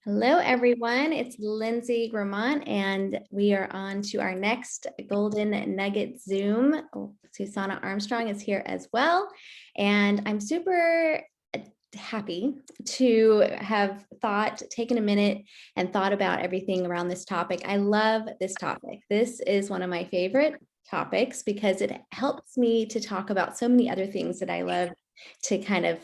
Hello, everyone. It's Lindsay Gramont, and we are on to our next Golden Nugget Zoom. Susanna Armstrong is here as well, and I'm super happy to have taken a minute and thought about everything around this topic. I love this topic. This is one of my favorite topics because it helps me to talk about so many other things that I love to kind of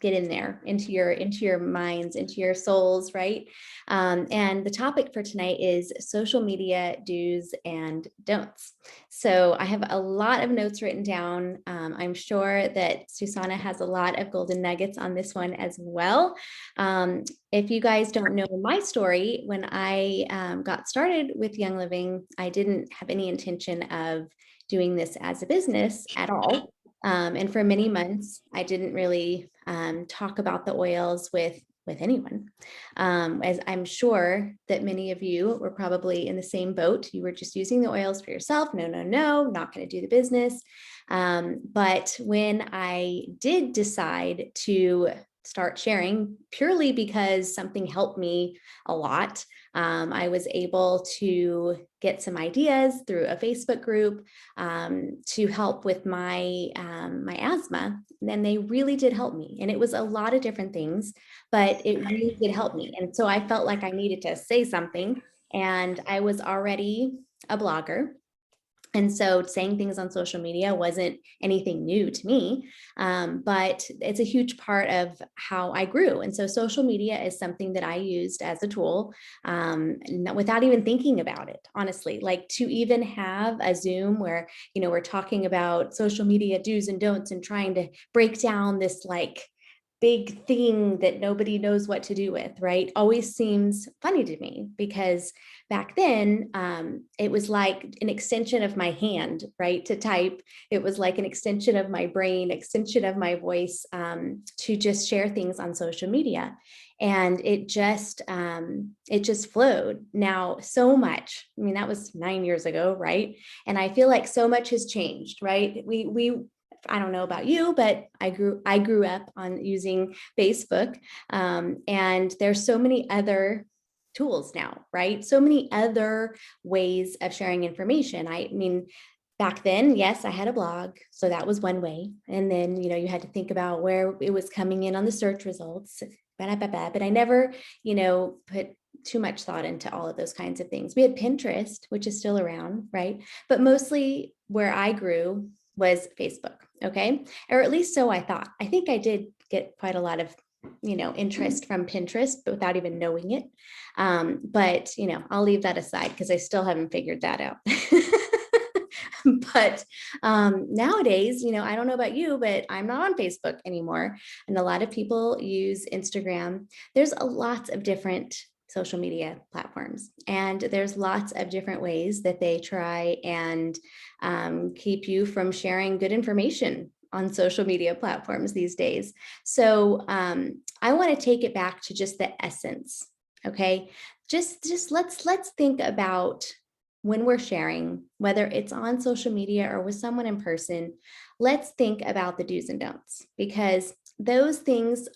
get in there into your minds, into your souls, right? And the topic for tonight is social media do's and don'ts. So I have a lot of notes written down. I'm sure that Susanna has a lot of golden nuggets on this one as well. If you guys don't know my story, when I got started with Young Living, I didn't have any intention of doing this as a business at all. And for many months, I didn't really talk about the oils with anyone. As I'm sure that many of you were probably in the same boat. You were just using the oils for yourself. No, not going to do the business. But when I did decide to start sharing, purely because something helped me a lot, I was able to get some ideas through a Facebook group to help with my asthma. And they really did help me. And it was a lot of different things, but it really did help me. And so I felt like I needed to say something. And I was already a blogger. And so saying things on social media wasn't anything new to me, but it's a huge part of how I grew. And so social media is something that I used as a tool without even thinking about it, honestly. Like to even have a Zoom where, we're talking about social media do's and don'ts and trying to break down this like big thing that nobody knows what to do with, right? Always seems funny to me because back then it was like an extension of my hand, right? To type, it was like an extension of my brain, extension of my voice to just share things on social media. And it just flowed. Now, so much, I mean, that was 9 years ago, right? And I feel like so much has changed, right? I don't know about you, but I grew up on using Facebook, and there's so many other tools now, right? So many other ways of sharing information. I mean, back then, yes, I had a blog, so that was one way, and then you had to think about where it was coming in on the search results. But I never, put too much thought into all of those kinds of things. We had Pinterest, which is still around, right? But mostly where I grew was Facebook. Okay. Or at least so I thought. I think I did get quite a lot of, interest from Pinterest, but without even knowing it. But, I'll leave that aside because I still haven't figured that out. But nowadays, I don't know about you, but I'm not on Facebook anymore. And a lot of people use Instagram. There's a lots of different social media platforms. And there's lots of different ways that they try and keep you from sharing good information on social media platforms these days. So I want to take it back to just the essence. Okay. Just let's think about when we're sharing, whether it's on social media or with someone in person, let's think about the do's and don'ts, because those things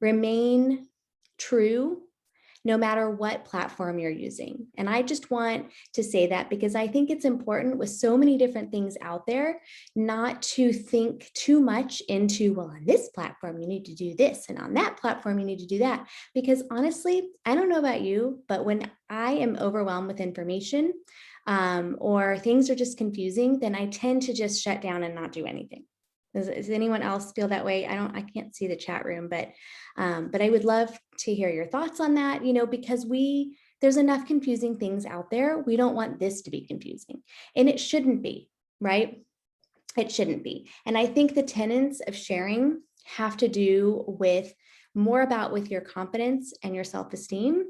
remain true no matter what platform you're using. And I just want to say that because I think it's important with so many different things out there, not to think too much into, well, on this platform, you need to do this, and on that platform, you need to do that. Because honestly, I don't know about you, but when I am overwhelmed with information or things are just confusing, then I tend to just shut down and not do anything. Does anyone else feel that way? I can't see the chat room, but I would love to hear your thoughts on that, because there's enough confusing things out there. We don't want this to be confusing, and it shouldn't be, right? It shouldn't be. And I think the tenets of sharing have to do with your confidence and your self-esteem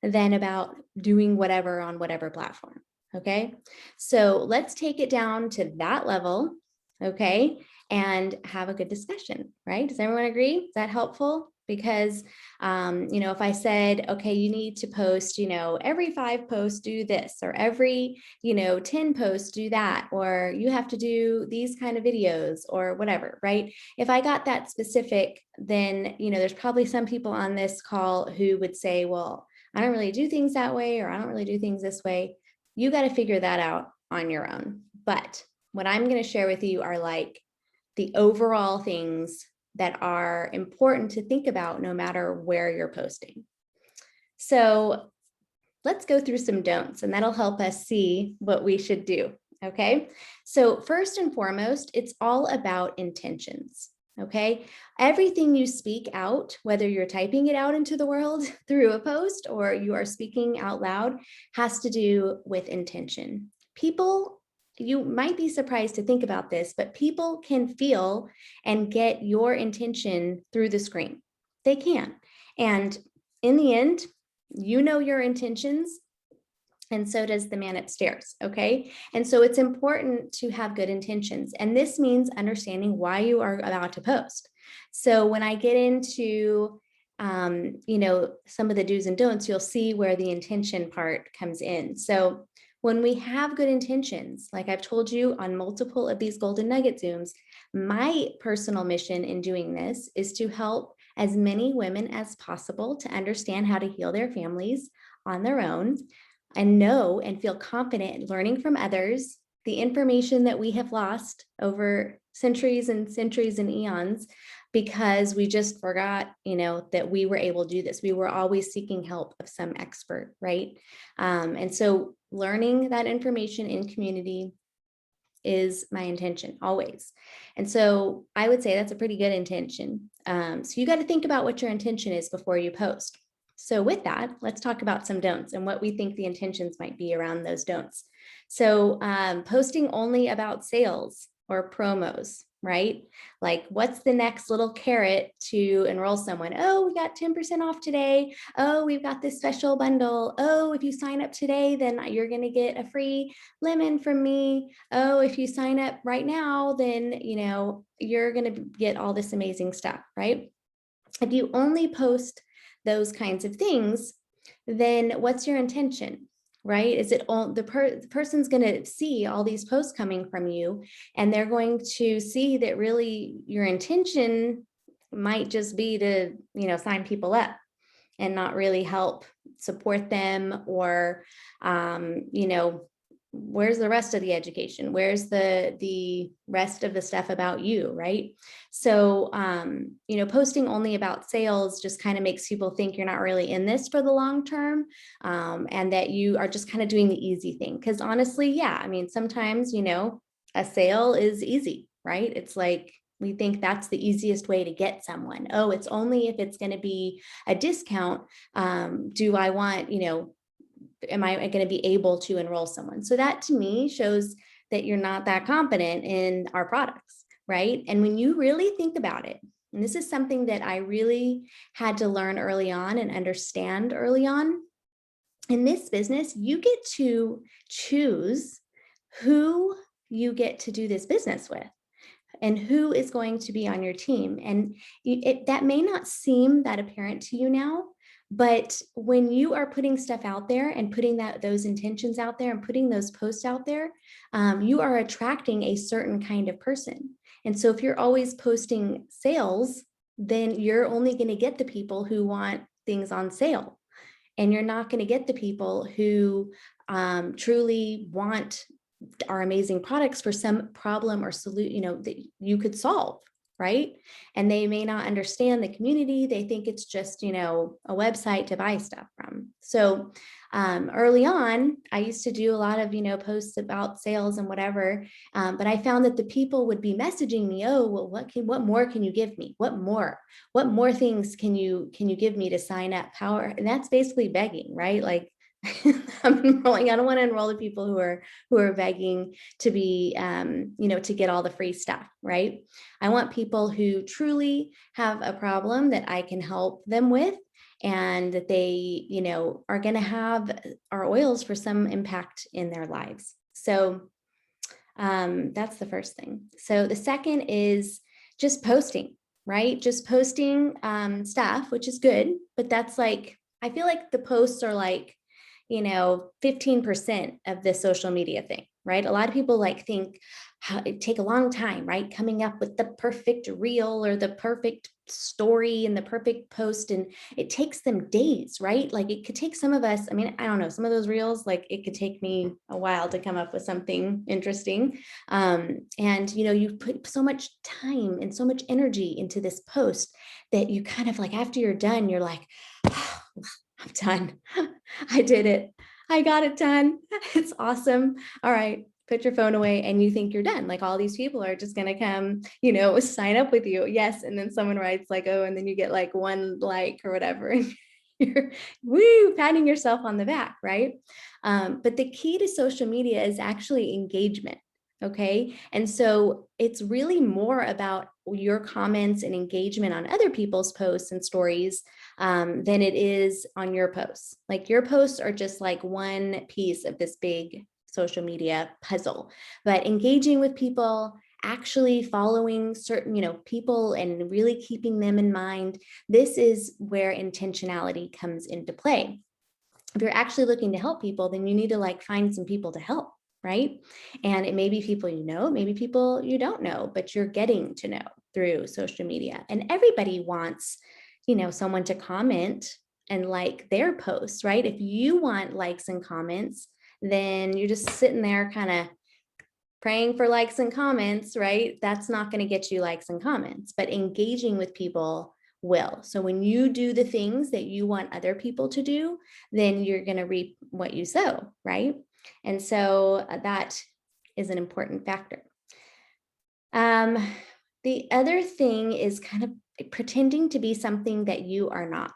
than about doing whatever on whatever platform. Okay. So let's take it down to that level. Okay. And have a good discussion, right? Does everyone agree? Is that helpful? because, if I said, okay, you need to post, every 5 posts, do this, or every, 10 posts, do that, or you have to do these kind of videos or whatever, right? If I got that specific, then, there's probably some people on this call who would say, well, I don't really do things that way, or I don't really do things this way. You got to figure that out on your own. But what I'm going to share with you are like the overall things that are important to think about no matter where you're posting. So let's go through some don'ts, and that'll help us see what we should do. Okay. So first and foremost, it's all about intentions. Okay. Everything you speak out, whether you're typing it out into the world through a post or you are speaking out loud, has to do with intention. People, you might be surprised to think about this, but people can feel and get your intention through the screen. They can. And in the end, you know your intentions, and so does the man upstairs, okay? And so it's important to have good intentions. And this means understanding why you are about to post. So when I get into, some of the do's and don'ts, you'll see where the intention part comes in. So when we have good intentions, like I've told you on multiple of these Golden Nugget Zooms, my personal mission in doing this is to help as many women as possible to understand how to heal their families on their own, and know and feel confident learning from others the information that we have lost over centuries and centuries and eons because we just forgot, that we were able to do this. We were always seeking help of some expert, right? And so learning that information in community is my intention always. And so I would say that's a pretty good intention. So you got to think about what your intention is before you post. So with that, let's talk about some don'ts and what we think the intentions might be around those don'ts. So posting only about sales or promos, right? Like what's the next little carrot to enroll someone? Oh, we got 10% off today. Oh, we've got this special bundle. Oh, if you sign up today, then you're going to get a free lemon from me. Oh, if you sign up right now, then, you're going to get all this amazing stuff, right? If you only post those kinds of things, then what's your intention, right? Is it all the person's going to see all these posts coming from you, and they're going to see that really your intention might just be to, sign people up and not really help support them, or, where's the rest of the education? Where's the rest of the stuff about you, right? So, posting only about sales just kind of makes people think you're not really in this for the long term, and that you are just kind of doing the easy thing. Because honestly, yeah, I mean, sometimes, a sale is easy, right? It's like, we think that's the easiest way to get someone. Oh, it's only if it's going to be a discount. Do I want, am I going to be able to enroll someone? So that to me shows that you're not that confident in our products, right? And when you really think about it, and this is something that I really had to learn early on and understand early on, in this business, you get to choose who you get to do this business with and who is going to be on your team. And that may not seem that apparent to you now, but when you are putting stuff out there and putting those intentions out there and putting those posts out there, you are attracting a certain kind of person. And so if you're always posting sales, then you're only going to get the people who want things on sale. And you're not going to get the people who truly want our amazing products for some problem or solution, that you could solve, right? And they may not understand the community. They think it's just, a website to buy stuff from. So early on, I used to do a lot of, posts about sales and whatever. But I found that the people would be messaging me, oh, well, what more can you give me? What more things can you give me to sign up? And that's basically begging, right? Like, I'm enrolling. I don't want to enroll the people who are begging to be, to get all the free stuff, right? I want people who truly have a problem that I can help them with, and that they, are going to have our oils for some impact in their lives. So that's the first thing. So the second is just posting, right? Just posting stuff, which is good, but that's like, I feel like the posts are like, 15% of the social media thing, right? A lot of people like think how it take a long time, right? Coming up with the perfect reel or the perfect story and the perfect post. And it takes them days, right? Like it could take some of us, I mean, I don't know, some of those reels, like it could take me a while to come up with something interesting. And you put so much time and so much energy into this post that you kind of like, after you're done, you're like, oh, I'm done. I did it. I got it done. It's awesome. All right. Put your phone away and you think you're done. Like all these people are just going to come, sign up with you. Yes. And then someone writes like, oh, and then you get like one like or whatever. And you're patting yourself on the back. Right. But the key to social media is actually engagement. Okay. And so it's really more about your comments and engagement on other people's posts and stories than it is on your posts. Like your posts are just like one piece of this big social media puzzle, but engaging with people, actually following certain, people and really keeping them in mind. This is where intentionality comes into play. If you're actually looking to help people, then you need to like find some people to help, right? And it may be people maybe people you don't know, but you're getting to know through social media. And everybody wants, someone to comment and like their posts, right? If you want likes and comments, then you're just sitting there kind of praying for likes and comments, right? That's not going to get you likes and comments, but engaging with people will. So when you do the things that you want other people to do, then you're going to reap what you sow, right? And so that is an important factor. The other thing is kind of pretending to be something that you are not.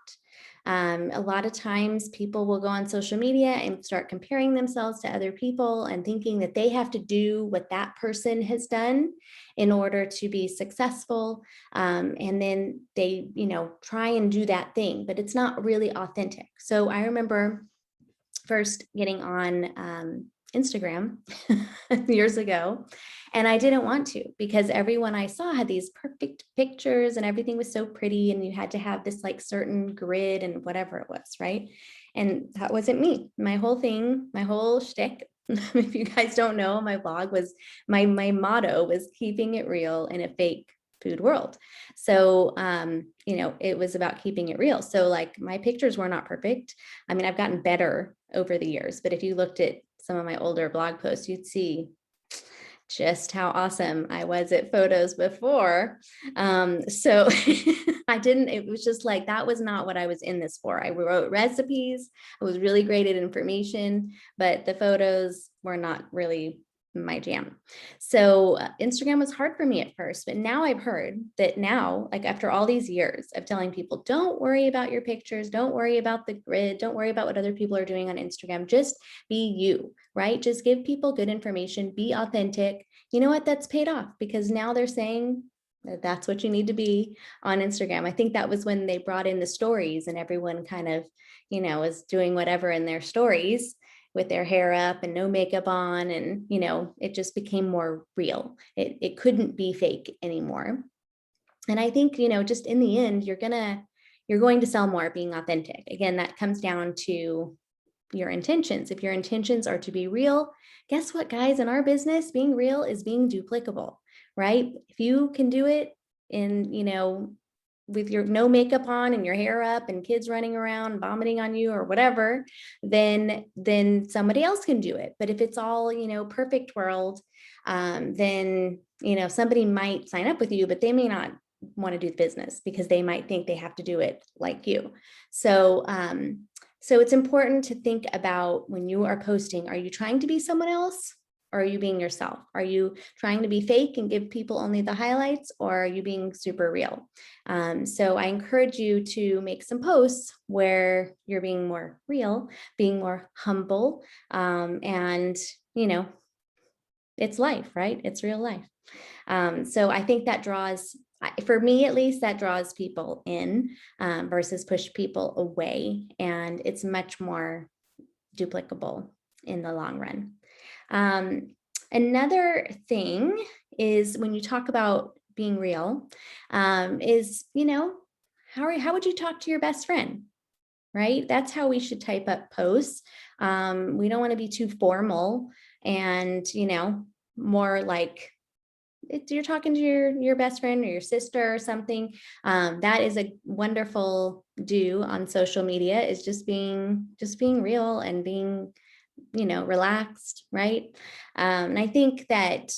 A lot of times people will go on social media and start comparing themselves to other people and thinking that they have to do what that person has done in order to be successful. And then they, try and do that thing, but it's not really authentic. So I remember first getting on Instagram years ago. And I didn't want to because everyone I saw had these perfect pictures and everything was so pretty. And you had to have this like certain grid and whatever it was, right? And that wasn't me. My whole thing, my whole shtick, if you guys don't know, my blog was, my motto was keeping it real in a fake food world. So, it was about keeping it real. So like my pictures were not perfect. I mean, I've gotten better over the years, but if you looked at some of my older blog posts, you'd see just how awesome I was at photos before. So it was just like, that was not what I was in this for. I wrote recipes. I was really great at information, but the photos were not really my jam. So Instagram was hard for me at first, but now I've heard that now, like after all these years of telling people, don't worry about your pictures, don't worry about the grid, don't worry about what other people are doing on Instagram, just be you, right? Just give people good information, be authentic. You know what? That's paid off because now they're saying that that's what you need to be on Instagram. I think that was when they brought in the stories and everyone kind of, was doing whatever in their stories with their hair up and no makeup on. And, it just became more real. It couldn't be fake anymore. And I think, just in the end, you're going to sell more being authentic. Again, that comes down to your intentions. If your intentions are to be real, guess what, guys, in our business, being real is being duplicable, right? If you can do it in, with your no makeup on and your hair up and kids running around vomiting on you or whatever, then somebody else can do it. But if it's all, perfect world, then, somebody might sign up with you, but they may not want to do the business because they might think they have to do it like you. So, so it's important to think about when you are posting, are you trying to be someone else? Or are you being yourself? Are you trying to be fake and give people only the highlights, or are you being super real? So I encourage you to make some posts where you're being more real, being more humble, and, it's life, right? It's real life. So I think that draws, for me at least, that draws people in versus push people away. And it's much more duplicable in the long run. Another thing is when you talk about being real, is, how would you talk to your best friend? Right? That's how we should type up posts. We don't want to be too formal and, more like you're talking to your best friend or your sister or something. That is a wonderful do on social media, is just being real and being relaxed, right? And I think that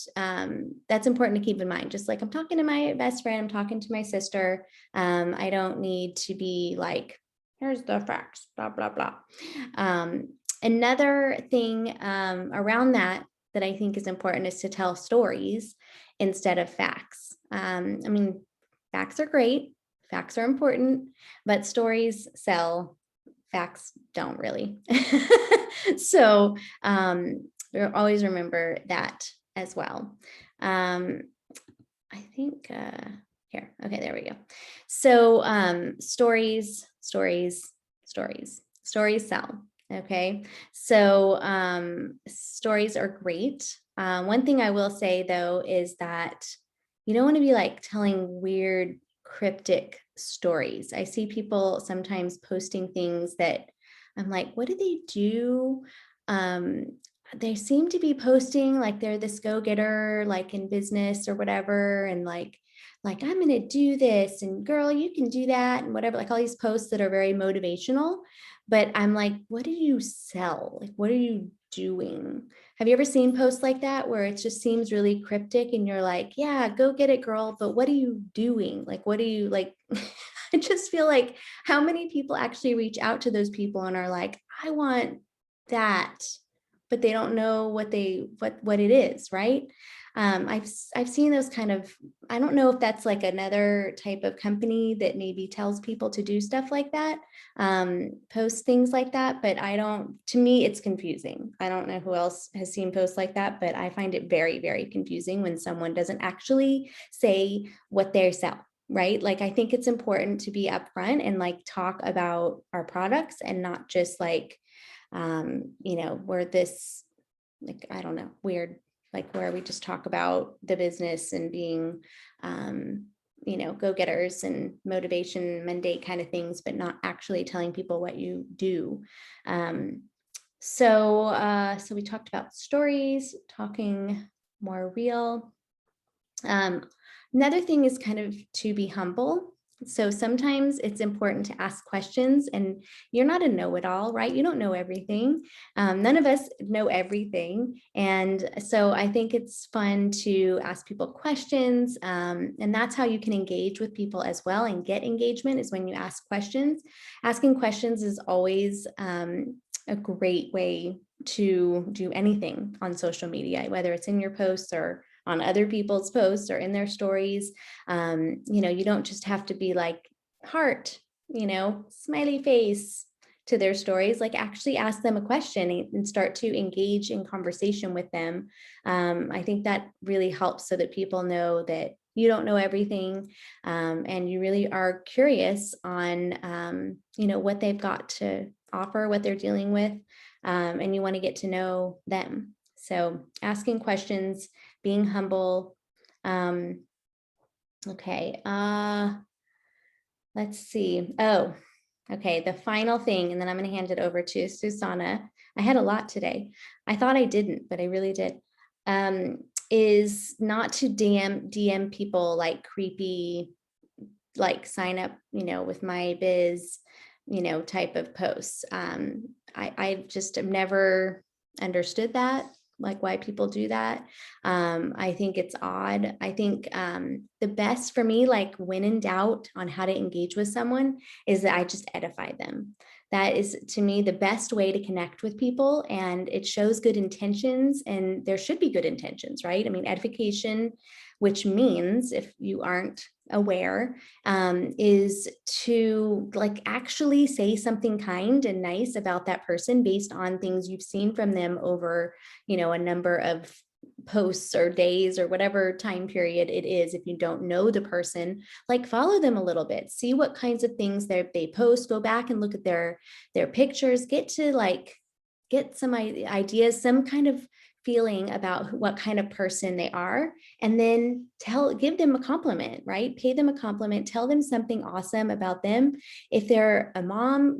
that's important to keep in mind. Just like I'm talking to my best friend, I'm talking to my sister. I don't need to be like, here's the facts, blah, blah, blah. Another thing around that I think is important is to tell stories instead of facts. I mean, facts are great, facts are important, but stories sell, facts don't really. So always remember that as well. I think here, okay, there we go. So stories sell. Okay, so stories are great. One thing I will say though is that you don't want to be like telling weird cryptic stories. I see people sometimes posting things that I'm like, what do they do? They seem to be posting like they're this go-getter, like in business or whatever, and like I'm going to do this, and girl, you can do that, and whatever, like all these posts that are very motivational. But I'm like, what do you sell? Like, what are you doing? Have you ever seen posts like that where it just seems really cryptic and you're like, yeah, go get it, girl, but what are you doing? Like, what do you like? I just feel like how many people actually reach out to those people and are like, I want that, but they don't know what it is, right? I've seen those kind of, I don't know if that's like another type of company that maybe tells people to do stuff like that, post things like that, but to me, it's confusing. I don't know who else has seen posts like that, but I find it very, very confusing when someone doesn't actually say what they sell. Right? Like, I think it's important to be upfront and like talk about our products and not just like, we're this, like, I don't know, weird, like where we just talk about the business and being, go-getters and motivation Monday kind of things, but not actually telling people what you do. So we talked about stories, talking more real. Another thing is kind of to be humble. So sometimes it's important to ask questions, and you're not a know-it-all, right? You don't know everything. None of us know everything. And so I think it's fun to ask people questions. And that's how you can engage with people as well and get engagement, is when you ask questions. Asking questions is always a great way to do anything on social media, whether it's in your posts or on other people's posts or in their stories. You don't just have to be like heart, smiley face to their stories. Like, actually ask them a question and start to engage in conversation with them. I think that really helps, so that people know that you don't know everything, and you really are curious on what they've got to offer, what they're dealing with, and you want to get to know them. So asking questions, being humble. Okay, let's see. Oh, okay, the final thing, and then I'm going to hand it over to Susanna. I had a lot today. I thought I didn't, but I really did. Is not to DM people like creepy, like sign up, with my biz, type of posts. I just have never understood that, like why people do that. I think it's odd. I think the best for me, like when in doubt on how to engage with someone, is that I just edify them. That is, to me, the best way to connect with people, and it shows good intentions, and there should be good intentions, right? I mean, edification, which means, if you aren't aware, is to like actually say something kind and nice about that person based on things you've seen from them over, a number of posts or days or whatever time period it is. If you don't know the person, like follow them a little bit, see what kinds of things they post, go back and look at their pictures, get some ideas, some kind of feeling about what kind of person they are, and then give them a compliment, right? Pay them a compliment, tell them something awesome about them. If they're a mom,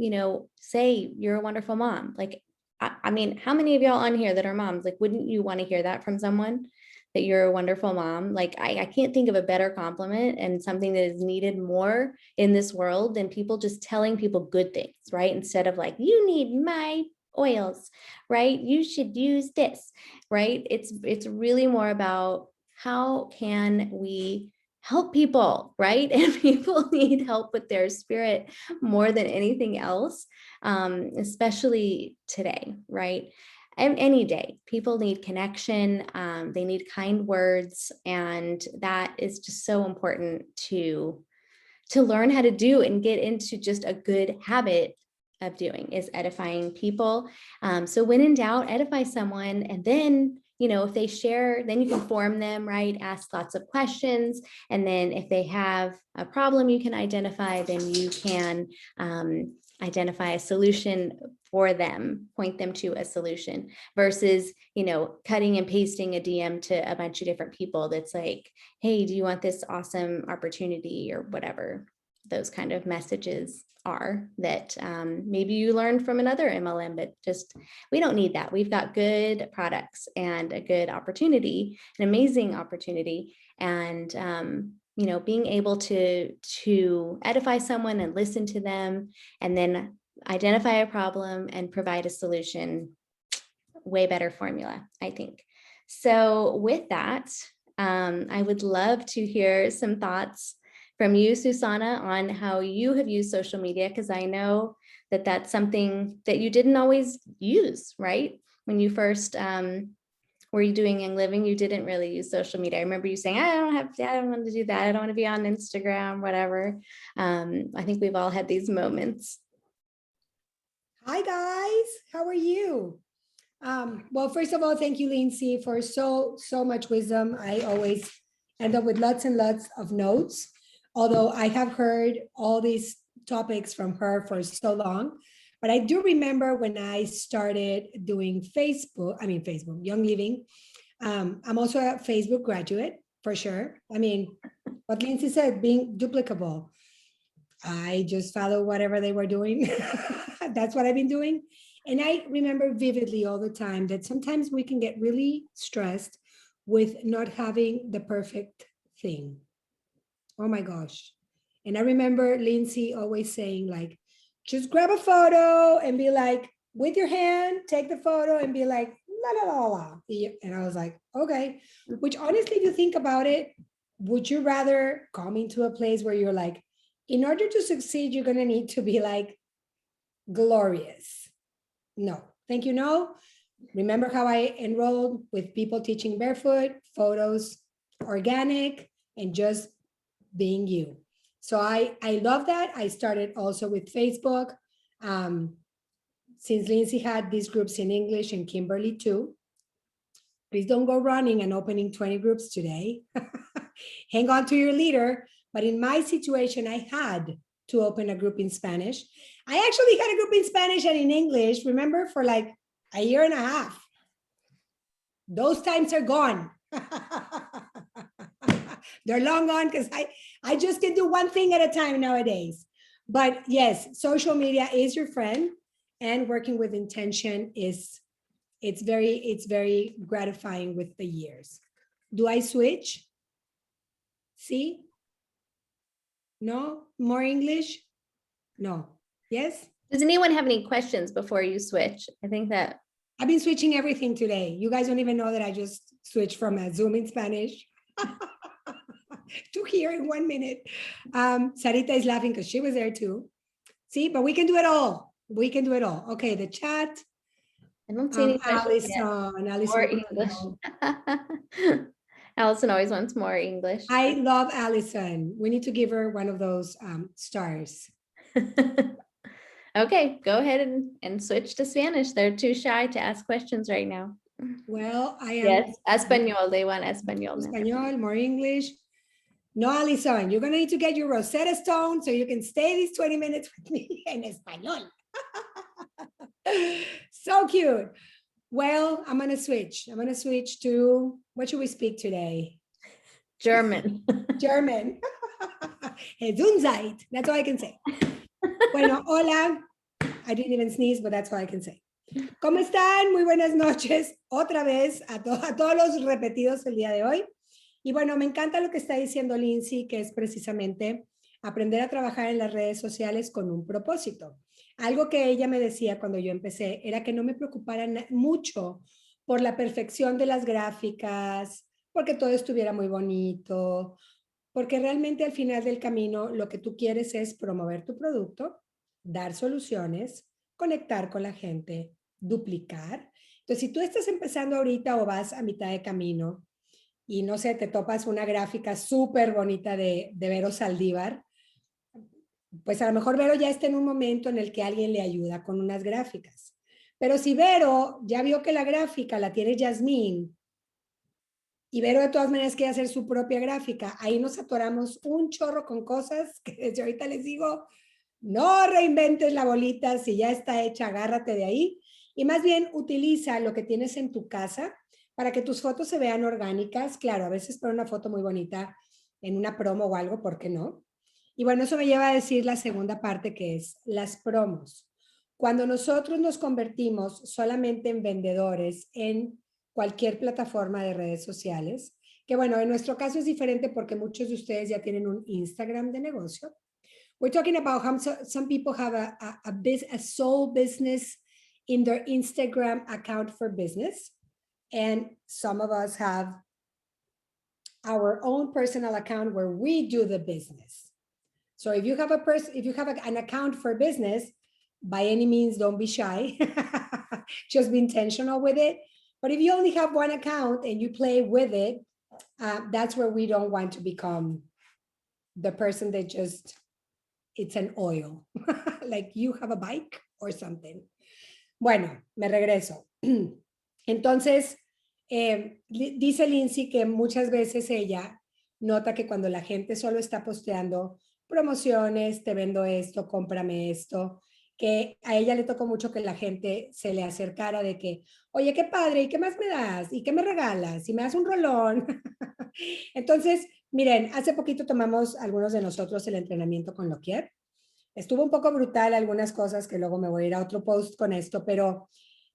say you're a wonderful mom. Like, I mean, how many of y'all on here that are moms? Like, wouldn't you want to hear that from someone, that you're a wonderful mom? Like, I can't think of a better compliment and something that is needed more in this world than people just telling people good things, right? Instead of like, you need my oils, right? You should use this, right? It's really more about how can we help people, right? And people need help with their spirit more than anything else, especially today, right? And any day, people need connection, they need kind words, and that is just so important to learn how to do and get into just a good habit of doing, is edifying people. So when in doubt, edify someone, and then, if they share, then you can form them, right? Ask lots of questions. And then if they have a problem you can identify, then you can identify a solution for them, point them to a solution, versus, cutting and pasting a DM to a bunch of different people that's like, hey, do you want this awesome opportunity, or whatever those kind of messages are that maybe you learned from another MLM, but just, we don't need that. We've got good products and a good opportunity, an amazing opportunity. And, being able to edify someone and listen to them, and then identify a problem and provide a solution, way better formula, I think. So with that, I would love to hear some thoughts from you, Susanna, on how you have used social media, because I know that that's something that you didn't always use, right? When you first were you doing Young Living, you didn't really use social media. I remember you saying, I don't want to do that. I don't want to be on Instagram, whatever. I think we've all had these moments. Hi guys, how are you? Well, first of all, thank you, Lindsay, for so much wisdom. I always end up with lots and lots of notes, although I have heard all these topics from her for so long. But I do remember when I started doing Facebook, Young Living. I'm also a Facebook graduate for sure. I mean, what Lindsay said, being duplicable. I just follow whatever they were doing. That's what I've been doing. And I remember vividly all the time that sometimes we can get really stressed with not having the perfect thing. Oh my gosh. And I remember Lindsay always saying, like, just grab a photo and be like, with your hand, take the photo and be like, la la la la. And I was like, okay. Which honestly, if you think about it, would you rather come into a place where you're like, in order to succeed, you're going to need to be like glorious? No, thank you. No. Remember how I enrolled with people teaching barefoot, photos, organic, and just being you. So I love that. I started also with Facebook. Since Lindsay had these groups in English and Kimberly too. Please don't go running and opening 20 groups today. Hang on to your leader. But in my situation, I had to open a group in Spanish. I actually had a group in Spanish and in English, remember, for like a year and a half. Those times are gone. They're long gone because I just can do one thing at a time nowadays. But yes, social media is your friend, and working with intention it's very gratifying with the years. Do I switch? See? No? More English? No. Yes? Does anyone have any questions before you switch? I think that I've been switching everything today. You guys don't even know that I just switched from a Zoom in Spanish to here in 1 minute. Sarita is laughing because she was there too. See, but we can do it all. We can do it all. Okay, the chat. I don't see any questions yet. Allison, More English. Allison always wants more English. I love Allison. We need to give her one of those stars. Okay, go ahead and switch to Spanish. They're too shy to ask questions right now. Well, I am. Yes, Espanol. They want Espanol. Espanol, more English. No, Allison, you're going to need to get your Rosetta Stone so you can stay these 20 minutes with me in Espanol. So cute. Well, I'm going to switch. I'm going to switch to, what should we speak today? German. German. Gesundheit. That's all I can say. Bueno, hola. I didn't even sneeze, but that's all I can say. ¿Cómo están? Muy buenas noches. Otra vez a todos los repetidos el día de hoy. Y bueno, me encanta lo que está diciendo Lindsay, que es precisamente aprender a trabajar en las redes sociales con un propósito. Algo que ella me decía cuando yo empecé era que no me preocupara mucho por la perfección de las gráficas, porque todo estuviera muy bonito, porque realmente al final del camino lo que tú quieres es promover tu producto, dar soluciones, conectar con la gente, duplicar. Entonces, si tú estás empezando ahorita o vas a mitad de camino y no sé, te topas una gráfica súper bonita de Vero Saldívar, pues a lo mejor Vero ya está en un momento en el que alguien le ayuda con unas gráficas. Pero si Vero ya vio que la gráfica la tiene Yasmín y Vero de todas maneras quiere hacer su propia gráfica, ahí nos atoramos un chorro con cosas que desde ahorita les digo, no reinventes la bolita, si ya está hecha, agárrate de ahí y más bien utiliza lo que tienes en tu casa para que tus fotos se vean orgánicas. Claro, a veces para una foto muy bonita en una promo o algo, ¿por qué no? Y bueno, eso me lleva a decir la segunda parte que es las promos. Cuando nosotros nos convertimos solamente en vendedores en cualquier plataforma de redes sociales, que bueno, en nuestro caso es diferente porque muchos de ustedes ya tienen un Instagram de negocio. We're talking about how some people have a sole business in their Instagram account for business. And some of us have our own personal account where we do the business. So if you have an account for business, by any means, don't be shy. Just be intentional with it. But if you only have one account and you play with it, that's where we don't want to become the person that just, it's an oil, like you have a bike or something. Bueno, me regreso. Entonces, dice Lindsay que muchas veces ella nota que cuando la gente solo está posteando promociones, te vendo esto, cómprame esto, que a ella le tocó mucho que la gente se le acercara de que, oye, qué padre, ¿y qué más me das? ¿Y qué me regalas? ¿Y me das un rolón? Entonces, miren, hace poquito tomamos algunos de nosotros el entrenamiento con Loquier. Estuvo un poco brutal algunas cosas que luego me voy a ir a otro post con esto, pero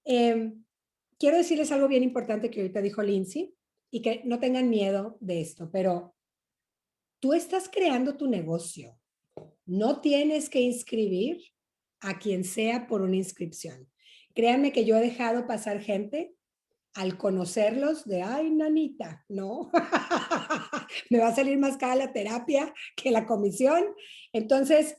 quiero decirles algo bien importante que ahorita dijo Lindsay y que no tengan miedo de esto, pero tú estás creando tu negocio. No tienes que inscribir a quien sea por una inscripción. Créanme que yo he dejado pasar gente al conocerlos de, ay, nanita, no, me va a salir más cara la terapia que la comisión. Entonces,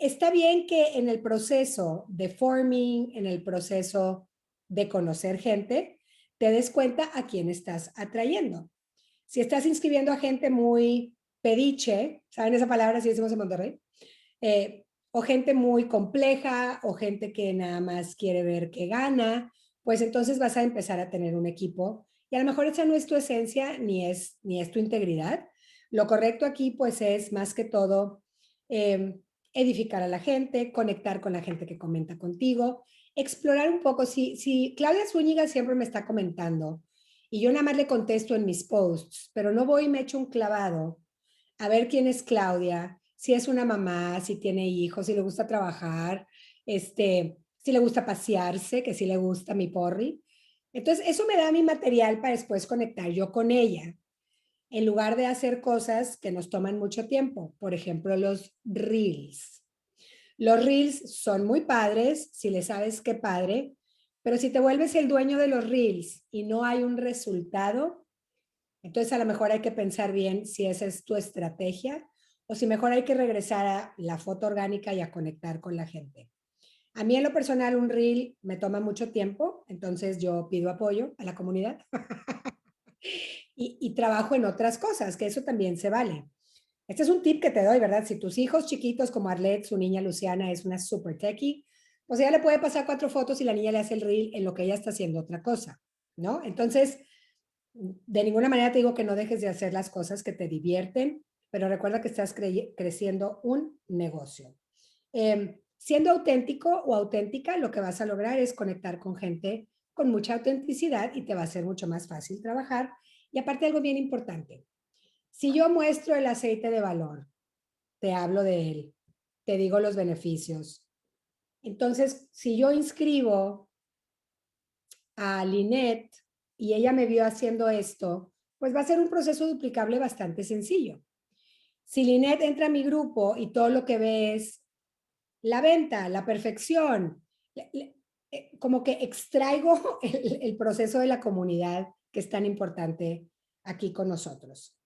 está bien que en el proceso de forming, en el proceso de conocer gente, te des cuenta a quién estás atrayendo. Si estás inscribiendo a gente muy pediche, ¿saben esa palabra si decimos en Monterrey? O gente muy compleja o gente que nada más quiere ver que gana, pues entonces vas a empezar a tener un equipo y a lo mejor esa no es tu esencia ni es tu integridad. Lo correcto aquí pues es más que todo edificar a la gente, conectar con la gente que comenta contigo, explorar un poco. Si Claudia Zúñiga siempre me está comentando y yo nada más le contesto en mis posts, pero no voy y me echo un clavado a ver quién es Claudia, si es una mamá, si tiene hijos, si le gusta trabajar, si le gusta pasearse, que si le gusta mi porri. Entonces, eso me da mi material para después conectar yo con ella, en lugar de hacer cosas que nos toman mucho tiempo. Por ejemplo, los reels. Los reels son muy padres, si le sabes qué padre, pero si te vuelves el dueño de los reels y no hay un resultado, entonces a lo mejor hay que pensar bien si esa es tu estrategia o si mejor hay que regresar a la foto orgánica y a conectar con la gente. A mí en lo personal un reel me toma mucho tiempo, entonces yo pido apoyo a la comunidad y trabajo en otras cosas, que eso también se vale. Este es un tip que te doy, ¿verdad? Si tus hijos chiquitos como Arlette, su niña Luciana es una super techie, pues ella le puede pasar 4 fotos y la niña le hace el reel en lo que ella está haciendo otra cosa, ¿no? Entonces, de ninguna manera te digo que no dejes de hacer las cosas que te divierten, pero recuerda que estás creciendo un negocio. Siendo auténtico o auténtica, lo que vas a lograr es conectar con gente con mucha autenticidad y te va a ser mucho más fácil trabajar. Y aparte algo bien importante, si yo muestro el aceite de valor, te hablo de él, te digo los beneficios. Entonces, si yo inscribo a Lynette y ella me vio haciendo esto, pues va a ser un proceso duplicable bastante sencillo. Si Lynette entra a mi grupo y todo lo que ve es la venta, la perfección, como que extraigo el proceso de la comunidad que es tan importante aquí con nosotros.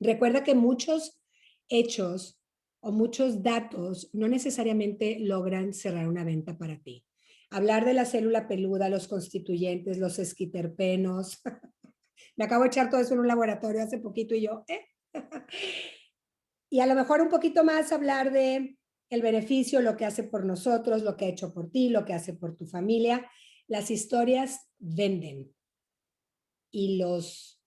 Recuerda que muchos hechos o muchos datos no necesariamente logran cerrar una venta para ti. Hablar de la célula peluda, los constituyentes, los esquiterpenos. Me acabo de echar todo eso en un laboratorio hace poquito y yo, Y a lo mejor un poquito más hablar de el beneficio, lo que hace por nosotros, lo que ha hecho por ti, lo que hace por tu familia. Las historias venden y los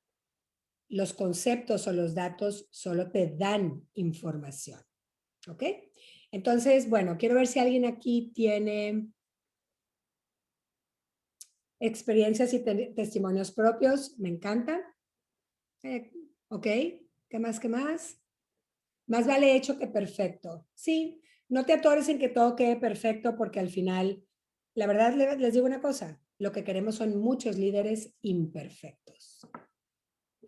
conceptos o los datos solo te dan información. ¿Ok? Entonces, bueno, quiero ver si alguien aquí tiene experiencias y testimonios propios. Me encanta. ¿Ok? ¿Qué más? ¿Qué más? Más vale hecho que perfecto. Sí, no te atores en que todo quede perfecto porque al final, la verdad les digo una cosa, lo que queremos son muchos líderes imperfectos.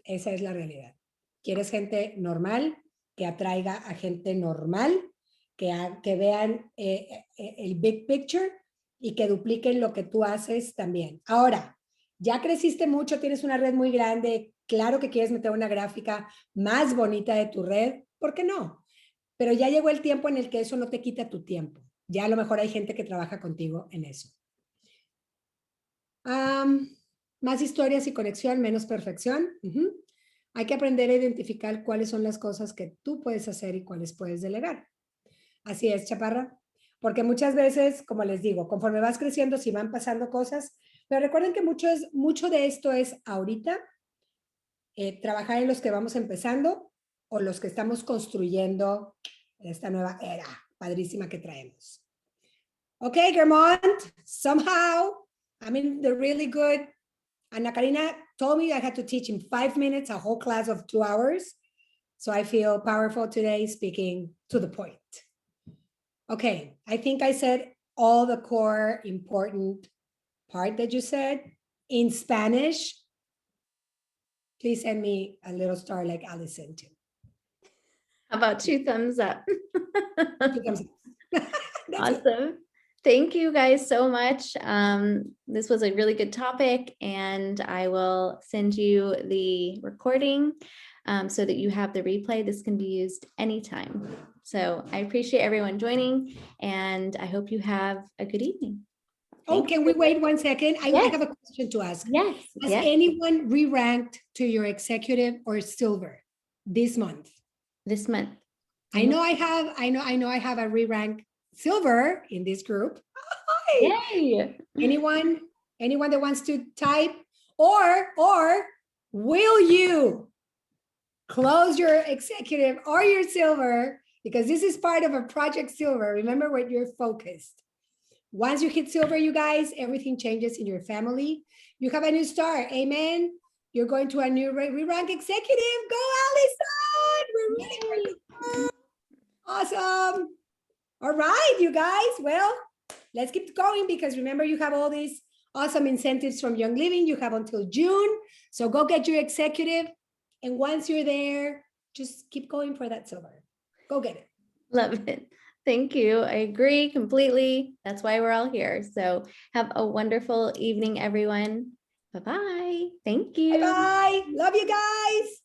Esa es la realidad. Quieres gente normal, que atraiga a gente normal, que vean el big picture y que dupliquen lo que tú haces también. Ahora, ya creciste mucho, tienes una red muy grande, claro que quieres meter una gráfica más bonita de tu red, ¿por qué no? Pero ya llegó el tiempo en el que eso no te quita tu tiempo. Ya a lo mejor hay gente que trabaja contigo en eso. Más historias y conexión, menos perfección. Hay que aprender a identificar cuáles son las cosas que tú puedes hacer y cuáles puedes delegar. Así es, Chaparra. Porque muchas veces, como les digo, conforme vas creciendo, sí van pasando cosas, pero recuerden que mucho de esto es ahorita, trabajar en los que vamos empezando o los que estamos construyendo esta nueva era padrísima que traemos. Okay, Germont, somehow, I'm in the really good. Ana Karina told me I had to teach in 5 minutes a whole class of 2 hours. So I feel powerful today speaking to the point. Okay, I think I said all the core important part that you said in Spanish. Please send me a little star like Allison too. How about 2 thumbs up? 2 thumbs up. Awesome. Thank you guys so much. This was a really good topic, and I will send you the recording so that you have the replay. This can be used anytime. So I appreciate everyone joining, and I hope you have a good evening. Oh, can we wait 1 second? I have a question to ask. Yes. Has anyone re-ranked to your executive or silver this month? This month. I know I have a re-rank silver in this group. Yay. Anyone that wants to type, or will you close your executive or your silver, because this is part of a project silver. Remember what you're focused. Once you hit silver, you guys, everything changes in your family. You have a new star. Amen. You're going to a new re-rank executive. Go, Allison. We're really good. Awesome. All right, you guys. Well, let's keep going, because remember, you have all these awesome incentives from Young Living. You have until June. So go get your executive. And once you're there, just keep going for that silver. Go get it. Love it. Thank you. I agree completely. That's why we're all here. So have a wonderful evening, everyone. Bye-bye. Thank you. Bye-bye. Love you guys.